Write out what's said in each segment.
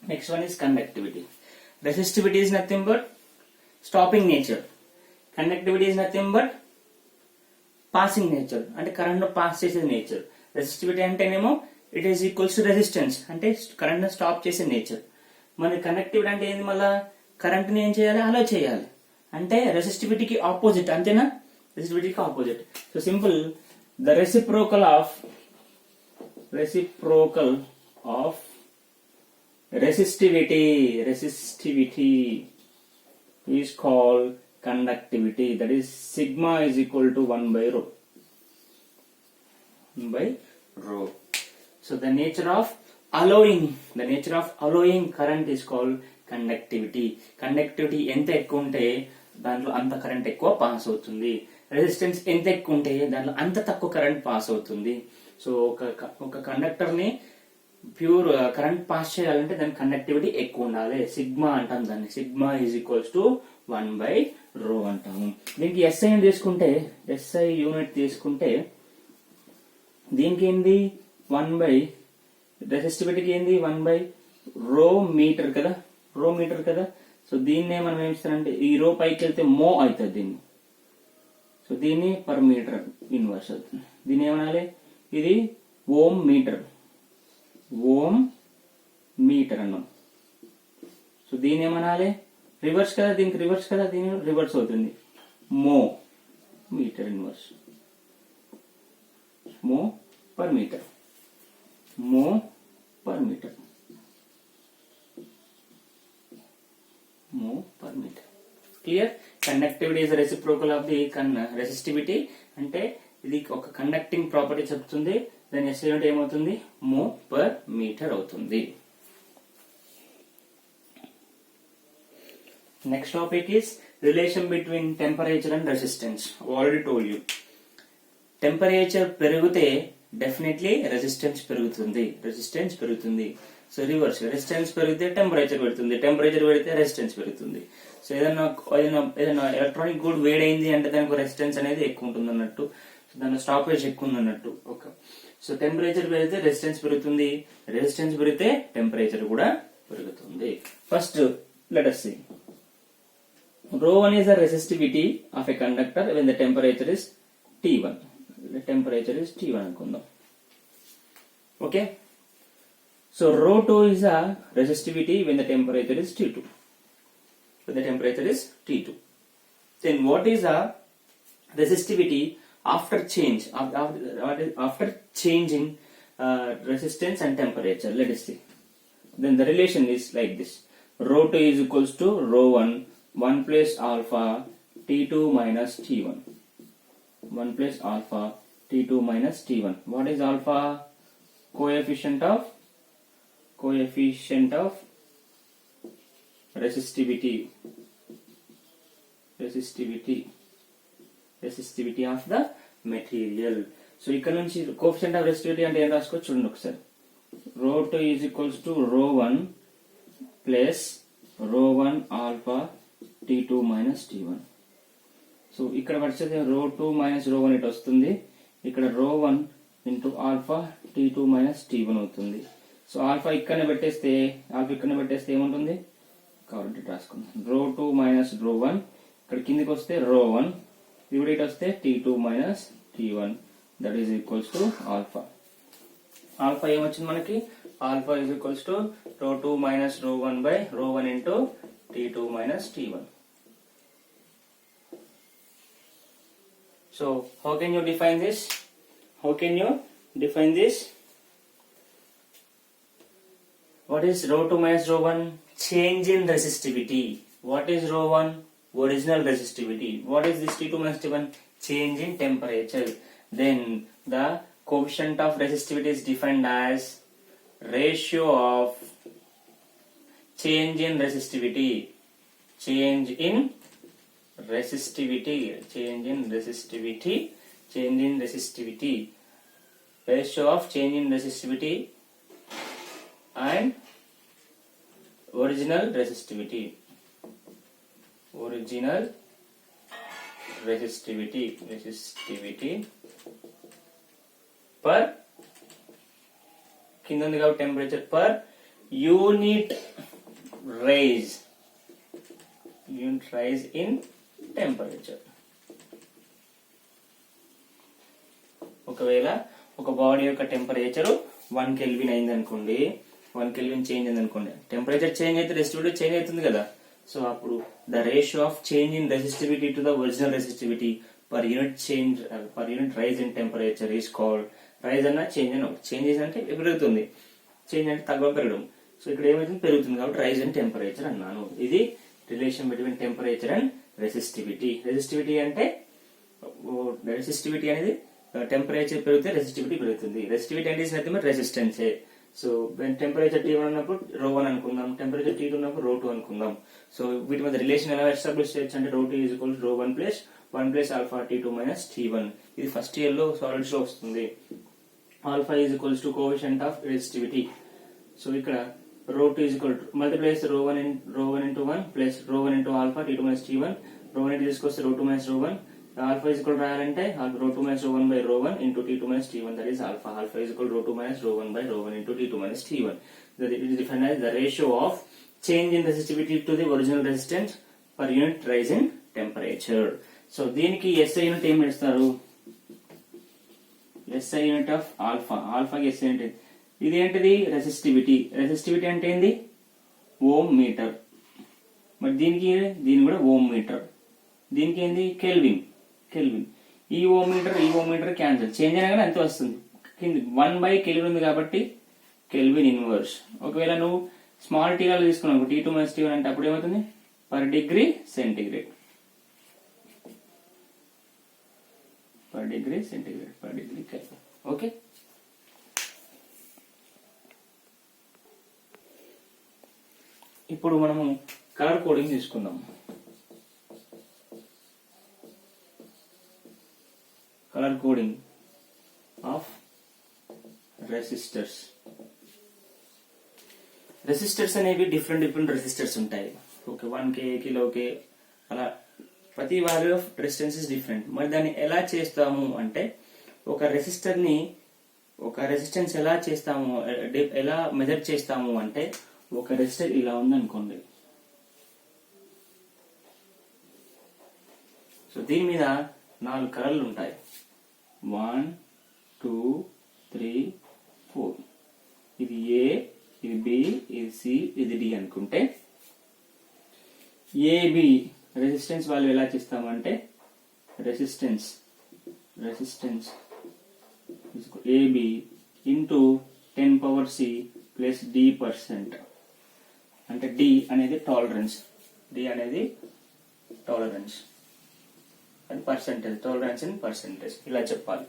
Next one is conductivity. Resistivity is nothing but stopping nature. Conductivity is nothing but passing nature, అంటే current pass చేసే nature. Resistivity అంటేనేమో it is equals to resistance, అంటే current stop చేసే nature. మరి conductivity అంటే ఏంది, మళ్ళా current ని ఏం చేయాలి, అలో చేయాలి. అంటే రెసిస్టివిటీకి ఆపోజిట్, అంతేనా? రెసిస్టివిటీకి opposite. So simple, the reciprocal of resistivity is called conductivity. That is sigma is equal to 1 by rho. So the nature of allowing current is called conductivity. Conductivity ఎంత ఎక్కువ ఉంటే దాంట్లో అంత కరెంట్ ఎక్కువ పాస్ అవుతుంది. Resistance ఎంత ఎక్కువ ఉంటే దాంట్లో అంత తక్కువ కరెంట్ పాస్ అవుతుంది. సో ఒక కండక్టర్ ని ప్యూర్ కరెంట్ పాస్ చేయాలంటే దాని కండక్టివిటీ ఎక్కువ ఉండాలి. సిగ్మా అంటాం దాన్ని. Sigma is equals to 1 by rho అంటాము. దీనికి ఎస్ఐ యూనిట్ తీసుకుంటే దీనికి ఏంది 1 by రెసిస్టివిటీకి ఏంది 1 by rho మీటర్ కదా. సో దీన్నే మనం ఏం చేస్తారంటే ఈ రో పైకి వెళ్తే మో అవుతుంది దీన్ని. సో దీన్ని పర్ మీటర్ ఇన్వర్స్ అవుతుంది. దీన్ని ఏమనాలి, ఇది ఓం మీటర్ అన్నాం. సో దీని ఏమనాలి, రివర్స్ కదా, దీనికి రివర్స్ కదా, దీని రివర్స్ అవుతుంది mho metre inverse. Mho per metre. Clear? Conductivity is reciprocal of the resistivity. అంటే ఇది ఒక కండక్టింగ్ ప్రాపర్టీ చెప్తుంది. దాని ఎస్ఐ యూనిట్ ఏమవుతుంది, మో పర్ మీటర్ అవుతుంది. Next topic is relation between temperature and resistance. Already told you, temperature పెరిగితే definitely resistance పెరుగుతుంది. సో రివర్స్, రెసిస్టెన్స్ పెరిగితే టెంపరేచర్ పెరుగుతుంది, టెంపరేచర్ పెరిగితే రెసిస్టెన్స్ పెరుగుతుంది. సో ఏదైనా ఎలక్ట్రానిక్ గుడ్ వేడైంది అంటే దానికి రెసిస్టెన్స్ అనేది ఎక్కువ ఉంటుంది అన్నట్టు, దాని స్టాపేజ్ ఎక్కువ ఉంది అన్నట్టు. ఓకే, సో టెంపరేచర్ పెరిగితే రెసిస్టెన్స్ పెరుగుతుంది, రెసిస్టెన్స్ పెరిగితే టెంపరేచర్ కూడా పెరుగుతుంది. First let us see. Rho1 is the resistivity of a conductor when the temperature is T1. The temperature is T1 అనుకుందాం. Okay, so Rho2 is the resistivity when the temperature is T2. Then what is the resistivity after changing resistance and temperature? Let us see. Then the relation is like this. Rho2 is equals to Rho1 1 plus alpha T2 minus T1. 1 plus alpha T2 minus T1. What is alpha? Coefficient of resistivity of the material. So ఇక్కడ నుంచి coefficient of resistivity అంటే ఏం రాసుకోవచ్చు చూడండి ఒకసారి. Rho2 is equals to Rho1 plus Rho1 alpha T2 minus T1. So ఇక్కడ వచ్చేది Rho2 minus Rho1 ఇటు వస్తుంది, ఇక్కడ Rho1 into alpha T2 minus T1 అవుతుంది. సో ఆల్ఫా ఇక్కడనే పెట్టేస్తే ఏముంటుంది కాబట్టి రాసుకుందాం. Rho2 minus Rho1, ఇక్కడ కిందికి వస్తే Rho1, ఇప్పుడు ఇటు వస్తే T2 minus T1, that is equals to alpha. Alpha ఏమొచ్చింది మనకి, alpha is equals to Rho2 minus Rho1 by Rho1 into T2 minus T1. So how can you define this? What is Rho2 minus Rho1? Change in resistivity. What is Rho1? Original resistivity. What is this T2 minus T1? Change in temperature. Then the coefficient of resistivity is defined as ratio of change in resistivity. Ratio of change in resistivity and original resistivity per కింద ఉంది కాబట్టి temperature per unit rise in temperature. ఒకవేళ ఒక body యొక్క temperature 1 kelvin అయింది అనుకోండి, 1 kelvin change అయింది అనుకోండి, టెంపరేచర్ చేంజ్ అయితే రెసిస్టివిటీ చేంజ్ అవుతుంది కదా. సో అప్పుడు the ratio of change in resistivity to the original resistivity per unit rise in temperature is called, rise అన్న చేంజ్ అన్న, చేంజ్ అంటే పెరుగుతుంది, చేంజ్ అంటే తగ్గడం పెరగడం. సో ఇక్కడ ఏమైతుంది, పెరుగుతుంది, కాబట్టి రైజ్ ఇన్ టెంపరేచర్ అన్నాను. ఇది relation between temperature and resistivity. Resistivity అనేది టెంపరేచర్ పెరిగితే రెసిస్టివిటీ పెరుగుతుంది. రెసిస్టివిటీ అంటే నథింగ్ బట్ రెసిస్టెన్సే. సో టెంపరేచర్ T1 ఉన్నప్పుడు ρ1 అనుకుందాం, టెంపరేచర్ T2 ఉన్నప్పుడు ρ2 అనుకుందాం. సో వీటి మధ్య రిలేషన్ ఎలా ఎస్టాబ్లిష్ చేయొచ్చు అంటే ρ2 is equal to ρ1 plus 1 plus alpha T2 minus T1. ఇది ఫస్ట్ ఇయర్ లో సాలిడ్స్ లో వస్తుంది. Alpha is equals to coefficient of resistivity. So ఇక్కడ ρ2 is equal to multiplies ρ1 into 1 plus ρ1 into alpha T2 minus T1. ρ1 into తీసుకొస్తే ρ2 minus ρ1. Alpha is equal to రాయాలంటే ρ2 minus ρ1 by ρ1 into T2 minus T1, that is alpha. Alpha is equal to ρ2 minus ρ1 by ρ1 into T2 minus T1. That it is defined as the ratio of change in resistivity to the original resistance per unit rise in temperature. So దీనికి SI unit ఏం ఇస్తారు, SI unit of alpha. ఆల్ఫాకి SI unit ఇది ఏంటిది, resistivity. Resistivity అంటే ఏంది, ohm meter. మరి దీని కూడా ఓమ్ మీటర్. దీనికి ఏంది, కెల్విన్. ఈ ఓమ్ మీటర్ క్యాన్సిల్, చేంజ్ అయినా కానీ అంతే వస్తుంది. కింద 1 by కెల్విన్ ఉంది కాబట్టి కెల్విన్ ఇన్వర్స్. ఒకవేళ నువ్వు స్మాల్ టీ వాళ్ళు తీసుకున్నావు T2 మైనస్ T1 అంటే అప్పుడు ఏమవుతుంది, per degree centigrade. Per degree kelvin. Okay, ఇప్పుడు మనము కలర్ కోడింగ్ తీసుకుందాం. Colour coding of resistors. Resistors అనేవి డిఫరెంట్ రెసిస్టర్స్ ఉంటాయి. ఓకే, 1K, kilo-K అలా ప్రతి value of resistance is different. మరి దాన్ని ఎలా చేస్తాము అంటే, ఒక రెసిస్టెన్స్ ఎలా మెజర్ చేస్తాము అంటే, ఒక రెసిస్టర్ ఇలా ఉందనుకోండి. సో దీని మీద 4 కలర్లు ఉంటాయి. 1, 2, 3, 4. ఇది A, ఇది B, ఇది C, ఇది D అనుకుంటే, AB రెసిస్టెన్స్ వాల్యూ ఎలా చేస్తామంటే, resistance AB into 10 power C plus D%. అంటే D అనేది టాలరెన్స్, అది పర్సెంటేజ్, టాలరెన్స్ ఇన్ పర్సెంటేజ్ ఇలా చెప్పాలి.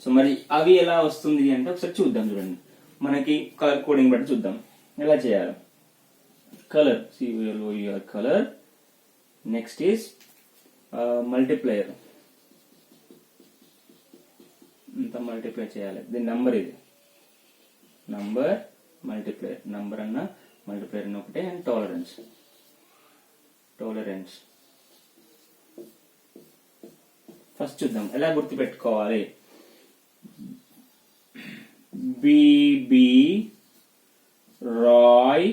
సో మరి అవి ఎలా వస్తుంది అంటే ఒకసారి చూద్దాం. చూడండి, మనకి కలర్ కోడింగ్ బట్టి చూద్దాం ఎలా చేయాలి. Colour, COLOUR colour. Next is multiplier. ఇంత మల్టిప్లై చేయాలి. దీని నంబర్, ఇది నంబర్ మల్టిప్లయర్, నంబర్ అన్న మల్టిప్లయర్ అన్న ఒకటే. And tolerance. ఫస్ట్ చూద్దాం ఎలా గుర్తుపెట్టుకోవాలి. BB Roy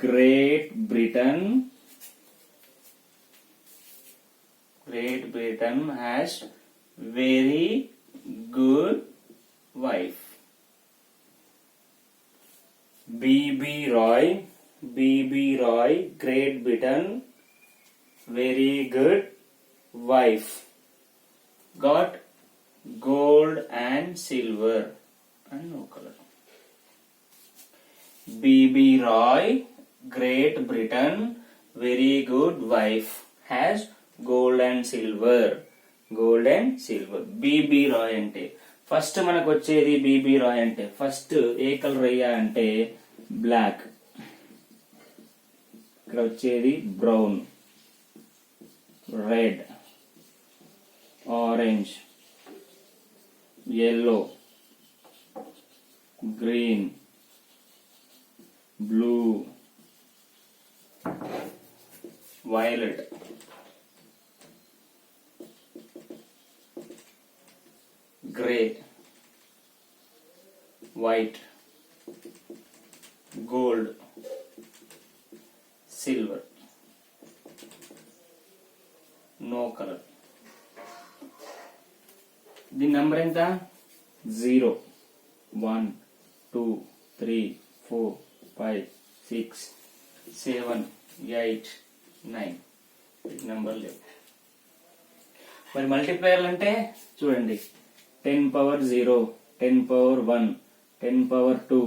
Great Britain has very good wife. B.B. Roy, Great Britain, very good wife. Got gold and silver and no color. B.B. Roy, Great Britain, very good wife, has gold and silver. B.B. Roy అంటే first మనకు వచ్చేది B.B. Roy అంటే first ఏ colour అయ్యా అంటే black. ఇక్కడ వచ్చేది brown, red, orange, yellow, green, blue, violet, grey, white, gold, silver, no color. The number ఎంత 0 1 2 3 4 5 6 7 8 9 number లేవు. మరి మల్టిప్లయర్లు అంటే చూడండి 10 power 0, 10 power 1, 10 power 2,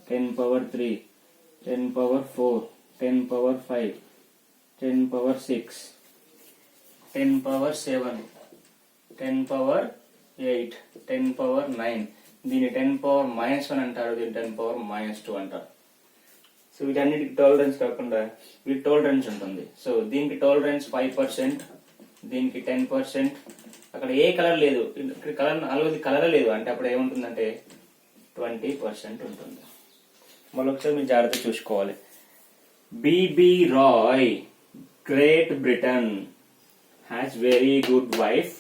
10 power 3, 10 power 4, 10 power 5, 10 power 6, 10 power 7, 10 power 8, 10 power 9. దీన్ని 10 పవర్ -1 అంటారు, దీన్ని 10 పవర్ -2 అంటారు. సో వీటన్నిటికి టాలరెన్స్ కాకుండా వీటి టాలరెన్స్ ఉంటుంది. సో దీనికి టాలరెన్స్ 5%, దీనికి 10%. అక్కడ ఏ కలర్ లేదు, ఇక్కడ కలర్ 4 కలర్ లేదు అంటే అప్పుడు ఏముంటుందంటే 20% ఉంటుంది. మరొకసారి మీరు జాగ్రత్త చూసుకోవాలి. BB Roy, Great Britain, has very good wife,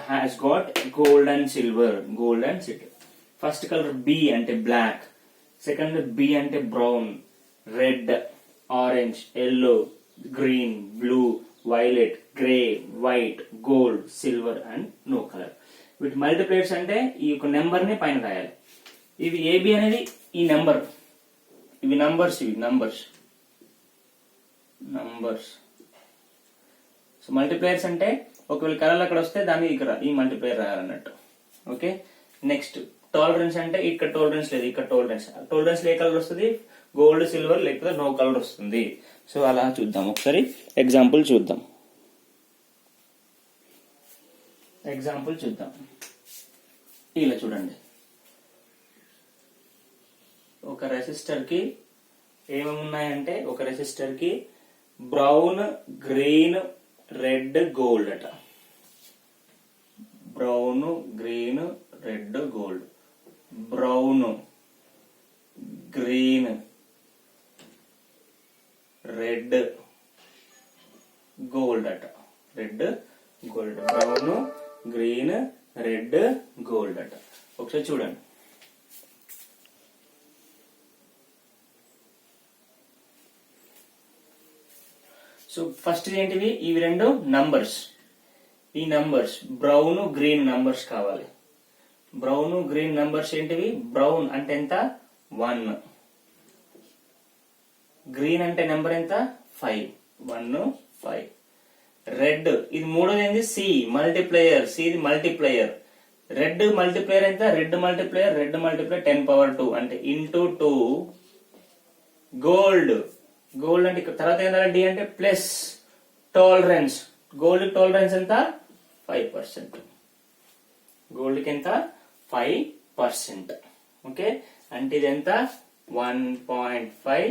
has got gold and silver. First color B అంటే black, second B అంటే brown, red, orange, yellow, green, blue, violet, grey, white, gold, silver and no color. వీటి మల్టిప్లైర్స్ అంటే ఈ యొక్క number ని పైన రాయాలి. ఇవి AB అనేది ఈ నెంబర్, ఇవి నంబర్స్, సో మల్టిప్లైర్స్ అంటే ఒకవేళ కలర్లు అక్కడ వస్తే దాన్ని ఇక్కడ ఈ మల్టిప్లైర్ రాయాలన్నట్టు. ఓకే, నెక్స్ట్ టాలరెన్స్ అంటే ఇక్కడ టాలరెన్స్ లేదు, ఇక్కడ టాలరెన్స్ ఏ కలర్ వస్తుంది, గోల్డ్, సిల్వర్ లేకపోతే నో కలర్ వస్తుంది. సో అలా చూద్దాం, ఒకసారి ఎగ్జాంపుల్ చూద్దాం. ఇలా చూడండి, ఒక రెసిస్టర్ కి ఏమేమి ఉన్నాయంటే, ఒక రెసిస్టర్ కి బ్రౌన్, గ్రీన్, రెడ్, గోల్డ్ అట. Brown, green, red, gold. Brown, green, red, gold అట. బ్రౌన్, గ్రీన్, రెడ్, గోల్డ్ అట. ఒకసారి చూడండి. సో ఫస్ట్ ఏంటివి, ఇవి రెండు నంబర్స్. ఈ నంబర్స్ బ్రౌన్, గ్రీన్ నంబర్స్ కావాలి. బ్రౌన్, గ్రీన్ నంబర్స్ ఏంటివి, బ్రౌన్ అంటే ఎంత 1, గ్రీన్ అంటే నెంబర్ ఎంత 5, 1 5. రెడ్, ఇది మూడోది ఏంది సి మల్టిప్లయర్, సి ఇది మల్టిప్లయర్. రెడ్ మల్టిప్లయర్ ఎంత, రెడ్ మల్టిప్లయర్ 10 పవర్ 2 అంటే ఇంటూ 2. గోల్డ్ అంటే తర్వాత ఏంటంటే డి అంటే ప్లస్ టాలరెన్స్. గోల్డ్ టాలరెన్స్ ఎంత 5%. గోల్డ్ కి ఎంత 5%. ఓకే, అంటే ఇది ఎంత 1.5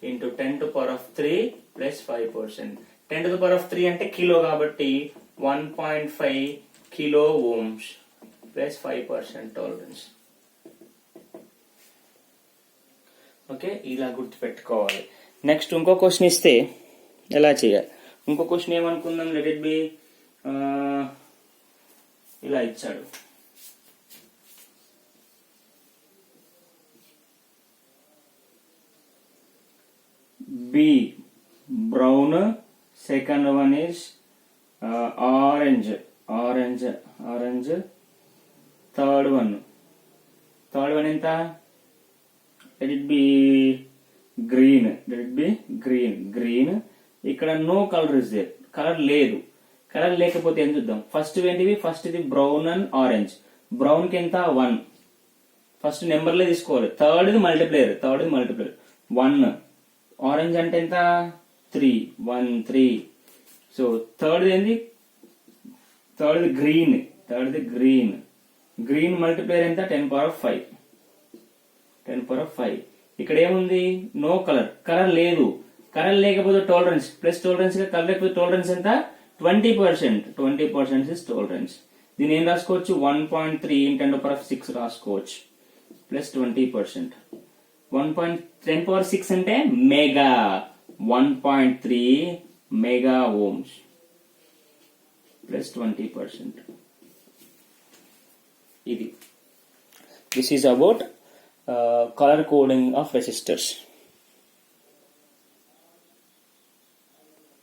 into 10 to the power of 3 plus 5%. 10 to the power of 3 అంటే కిలో కాబట్టి 1.5 kilo ohms plus 5% tolerance. Okay, ఇలా గుర్తుపెట్టుకోవాలి. నెక్స్ట్ ఇంకో క్వశ్చన్ ఇస్తే ఎలా చేయాలి, ఇంకో క్వశ్చన్ ఏమనుకుందాం, లెట్ ఇట్ బి ఇలా ఇచ్చాడు. Be brown, second one is orange, third one ఎంత, లెట్ ఇట్ బి గ్రీన్, ఇక్కడ no colour is there, colour లేదు. కలర్ లేకపోతే ఏం చూద్దాం, ఫస్ట్ ఏంటివి, ఫస్ట్ ఇది బ్రౌన్ అండ్ ఆరెంజ్. బ్రౌన్ కి ఎంత 1, ఫస్ట్ నెంబర్లే తీసుకోవాలి. Third multiplayer 1. ఆరెంజ్ అంటే ఎంత 3, 1 3. సో థర్డ్ ఏంది, థర్డ్ గ్రీన్ మల్టిప్లేయర్ ఎంత 10 పవర్ 5. ఇక్కడ ఏముంది, నో కలర్ లేదు. కలర్ లేకపోతే టాలరెన్స్, ప్లస్ టాలరెన్స్, కలర్ లేకపోతే టాలరెన్స్ ఎంత 20% ఇస్ టాలరెన్స్. దీని ఏం రాసుకోవచ్చు, 1.3 × 10 to the power of 6 రాసుకోవచ్చు ప్లస్ 20%. 10 పవర్ 6 అంటే మెగా, 1.3 మెగా ఓమ్స్ ప్లస్ 20%. ఇది this is about color coding of resistors.